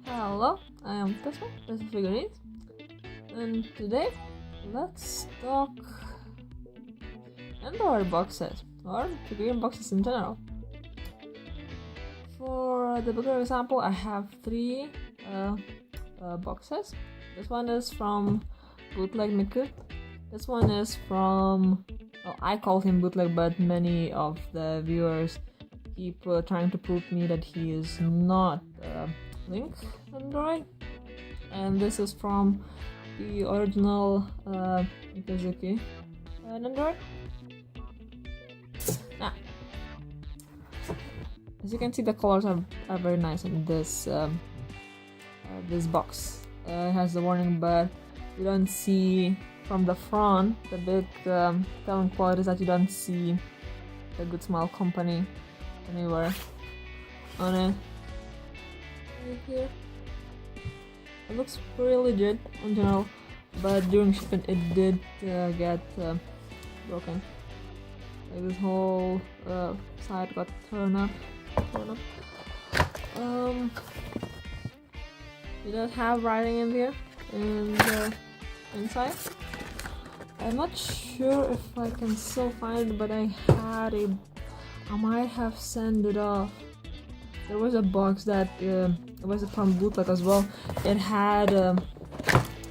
Hello, I am Princeton, figurines, and today let's talk Nendoroid boxes or figurine boxes in general. For the beginner example, I have three boxes. This one is from Bootleg Miku. This one is from, well, I call him Bootleg, but many of the viewers keep trying to prove me that he is not Link Nendoroid. And this is from the original Mikazuki Nendoroid. Now, as you can see, the colors are very nice in this this box. It has the warning, but you don't see from the front the big telling quality is that you don't see the Good Smile Company anywhere on it. Right here, it looks pretty legit in general, but during shipping it did get broken. Like this whole side got torn up. You don't have writing in here in the inside. I'm not sure if I can still find it, but I might have sent it off. There was a box that it was from bootleg as well. It had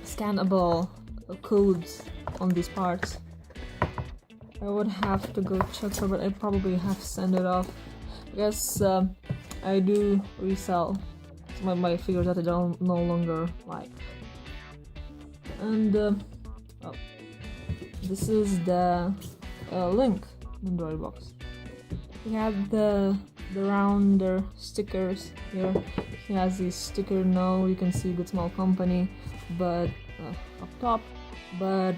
scannable codes on these parts. I would have to go check for, but I probably have sent it off because I do resell some of my figures that I don't no longer like. And oh, this is the Link Nendoroid box. He had the rounder stickers here. He has this sticker now. You can see Good Smile Company, but up top. But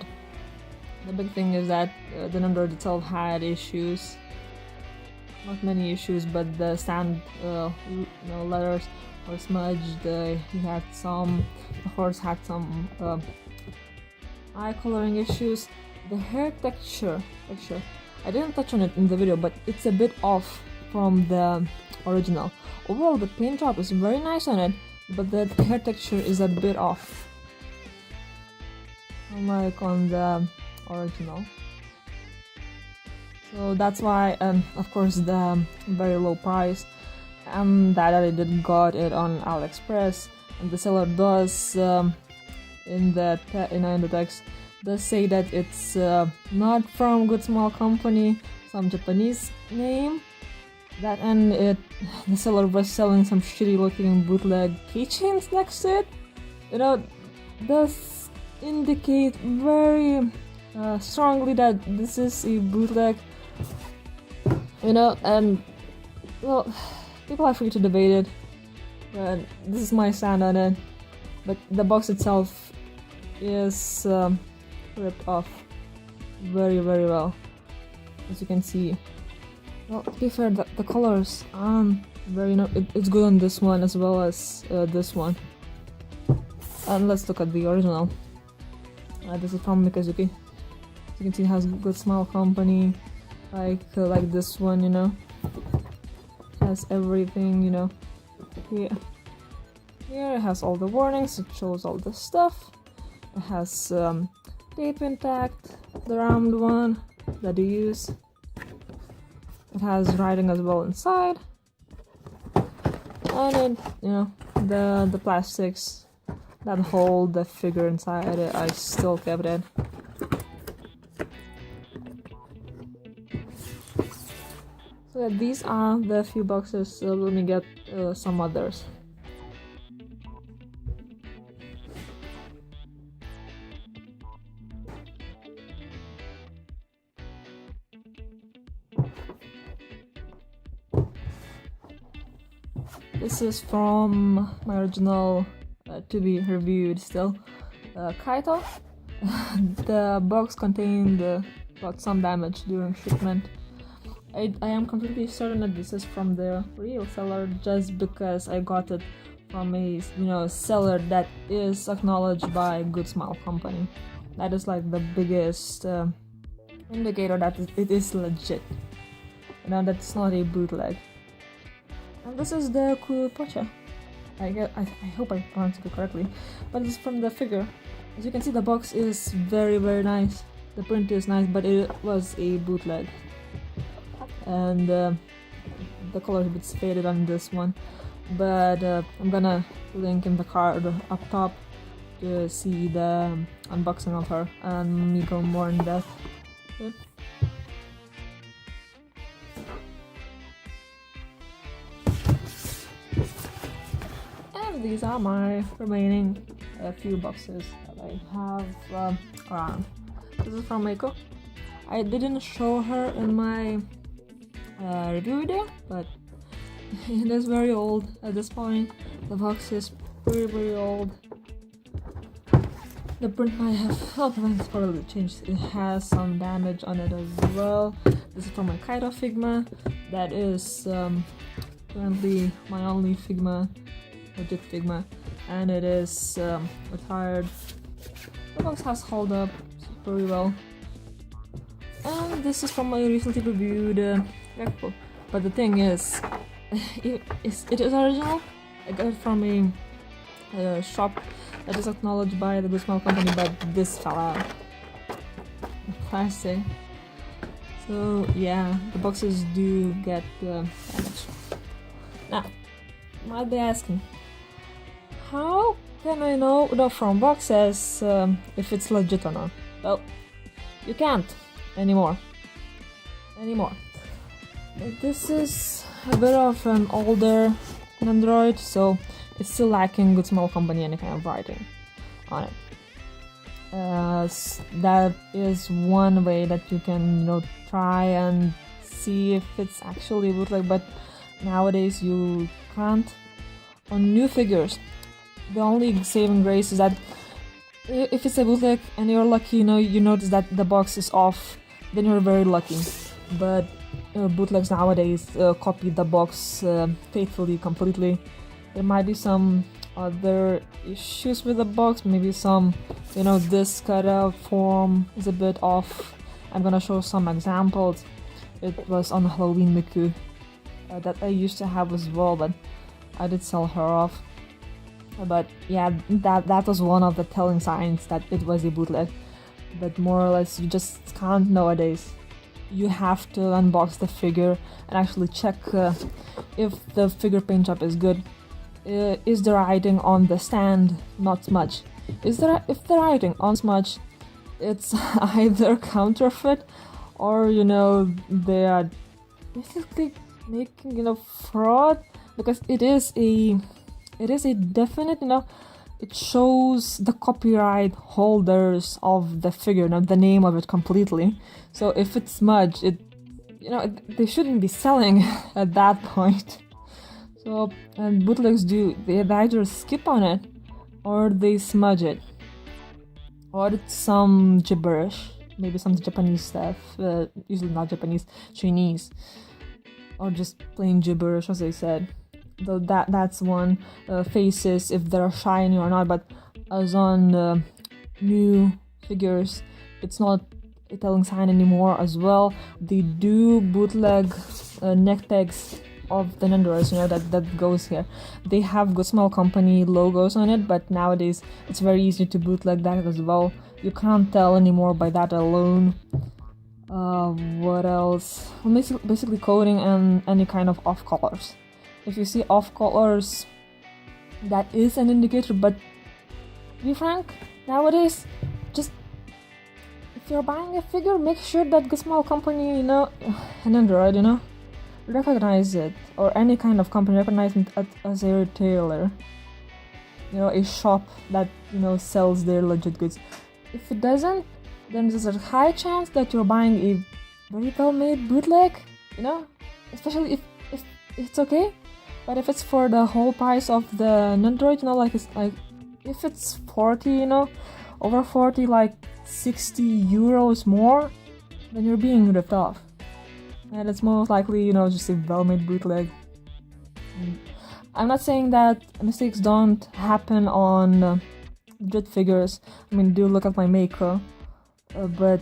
the big thing is that the Nendoroid itself had issues. Not many issues, but the stand letters were smudged. He had some. The horse had some eye coloring issues. The hair texture. I didn't touch on it in the video, but it's a bit off from the original. Overall, the paint job is very nice on it, but the hair texture is a bit off, unlike on the original. So that's why, of course, the very low price, and that I did got it on AliExpress, and the seller does in the text does say that it's not from Good Smile Company, some Japanese name. That, and the seller was selling some shitty looking bootleg keychains next to it. You know, does indicate very strongly that this is a bootleg. You know, and well, people are free to debate it, but this is my stand on it. But the box itself is ripped off very well, as you can see. Well, to be fair, the colors very it's good on this one as well as this one. And let's look at the original. This is from Mikazuki. As you can see, it has Good Smile Company, like this one, you know. It has everything, you know. Here it has all the warnings. It shows all the stuff. It has tape intact, the round one that you use. It has writing as well inside, and it, you know, the plastics that hold the figure inside it, I still kept it. So yeah, these are the few boxes. Let me get some others. This is from my original to be reviewed still, Kaito. The box contained got some damage during shipment. I am completely certain that this is from the real seller, just because I got it from a seller that is acknowledged by Good Smile Company. That is like the biggest indicator that it is legit. That's not a bootleg. And this is the Kupocha. I hope I pronounced it correctly, but it's from the figure. As you can see, the box is very nice. The print is nice, but it was a bootleg, and the color is a bit faded on this one. But I'm gonna link in the card up top to see the unboxing of her and me go more in depth. Okay. And these are my remaining few boxes that I have around. This is from Meiko. I didn't show her in my review video, but it is very old at this point. The box is very old. The print might have, oh, the print's probably changed. It has some damage on it as well. This is from my Kaito Figma. That is currently my only Figma, legit Figma, and it is retired. The box has held up very well. And this is from my recently reviewed Gecko. But the thing is, it is original. I got it from a shop that is acknowledged by the Small company, but this fell out. Plastic. So yeah, the boxes do get damaged. Now, you might be asking, how can I know from boxes if it's legit or not? Well, you can't anymore. This is a bit of an older Nendoroid, so it's still lacking Good Small Company any kind of writing on it. That is one way that you can, try and see if it's actually bootleg, but nowadays you can't. On new figures, the only saving grace is that if it's a bootleg and you're lucky, you notice that the box is off, then you're very lucky. But bootlegs nowadays copy the box faithfully, completely. There might be some other issues with the box, maybe some, this cutout form is a bit off. I'm gonna show some examples. It was on Halloween Miku that I used to have as well, but I did sell her off. But yeah, that was one of the telling signs that it was a bootleg. But more or less, you just can't nowadays. You have to unbox the figure and actually check if the figure paint job is good. Is the writing on the stand not smudge? If the writing on smudge, it's either counterfeit or they are basically making fraud, because it is a definite it shows the copyright holders of the figure, the name of it completely. So if it's smudge, they shouldn't be selling at that point. So, and bootlegs they either skip on it or they smudge it, or it's some gibberish, maybe some Japanese stuff, usually not Japanese, Chinese, or just plain gibberish, as I said. Though that's one. Faces, if they're shiny or not, but as on new figures, it's not a telling sign anymore as well. They do bootleg neck tags of the Nendoroids, that goes here. They have Good Small Company logos on it, but nowadays it's very easy to bootleg that as well. You can't tell anymore by that alone. What else? Basically coding and any kind of off colors. If you see off colors, that is an indicator, but to be frank, nowadays, just if you're buying a figure, make sure that Good Small Company, an Nendoroid, recognize it, or any kind of company recognize it as a retailer, a shop that sells their legit goods. If it doesn't, then there's a high chance that you're buying a very well-made bootleg, especially if it's okay. But if it's for the whole price of the Nendoroid, if it's 40, over 40, like 60 euros more, then you're being ripped off. And it's most likely, just a well-made bootleg. I'm not saying that mistakes don't happen on legit figures. I mean, do look at my Meiko. But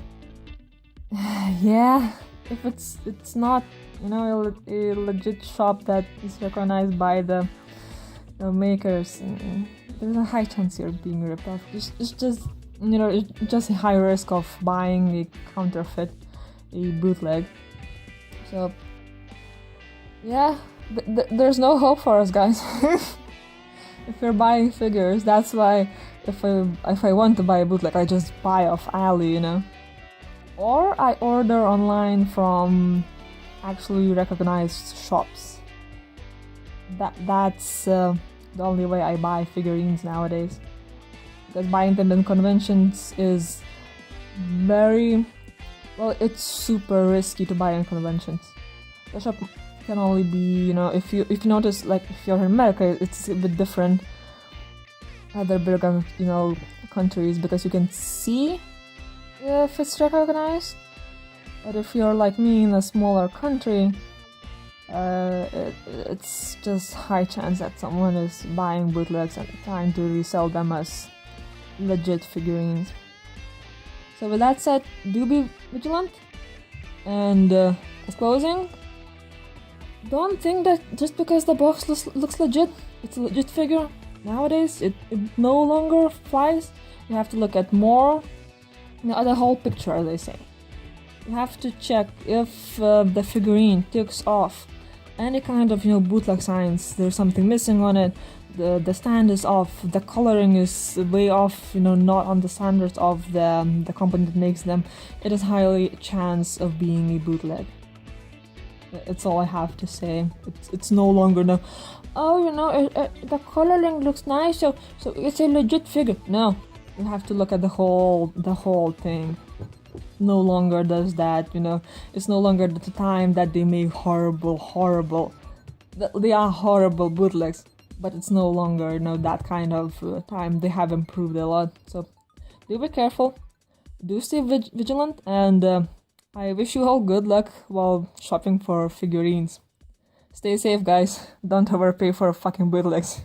yeah, if it's not you know, a legit shop that is recognized by the makers, there's a high chance you're being ripped off. It's just, you know, it's just a high risk of buying a counterfeit, a bootleg. So, yeah, there's no hope for us, guys. If you're buying figures, that's why if I want to buy a bootleg, I just buy off Ali, you know. Or I order online from actually recognized shops. That's the only way I buy figurines nowadays. Because buying them in conventions is very... well, it's super risky to buy in conventions. The shop can only be, you know, if you notice, like, if you're in America, it's a bit different. Other bigger, you know, countries, because you can see if it's recognized. But if you're like me in a smaller country, it's just high chance that someone is buying bootlegs and trying to resell them as legit figurines. So with that said, do be vigilant. And as closing, don't think that just because the box looks legit, it's a legit figure. Nowadays, it no longer flies. You have to look at more, you know, at the whole picture, as they say. You have to check if the figurine ticks off any kind of, you know, bootleg signs. There's something missing on it. The stand is off. The coloring is way off. You know, not on the standards of the company that makes them. It is highly a chance of being a bootleg. It's all I have to say. It's no longer no. Oh, you know, the coloring looks nice, so it's a legit figure. No, you have to look at the whole thing. No longer does that, you know. It's no longer the time that they make horrible. They are horrible bootlegs, but it's no longer, you know, that kind of time. They have improved a lot. So do be careful. Do stay vigilant, and I wish you all good luck while shopping for figurines. Stay safe, guys. Don't overpay for fucking bootlegs.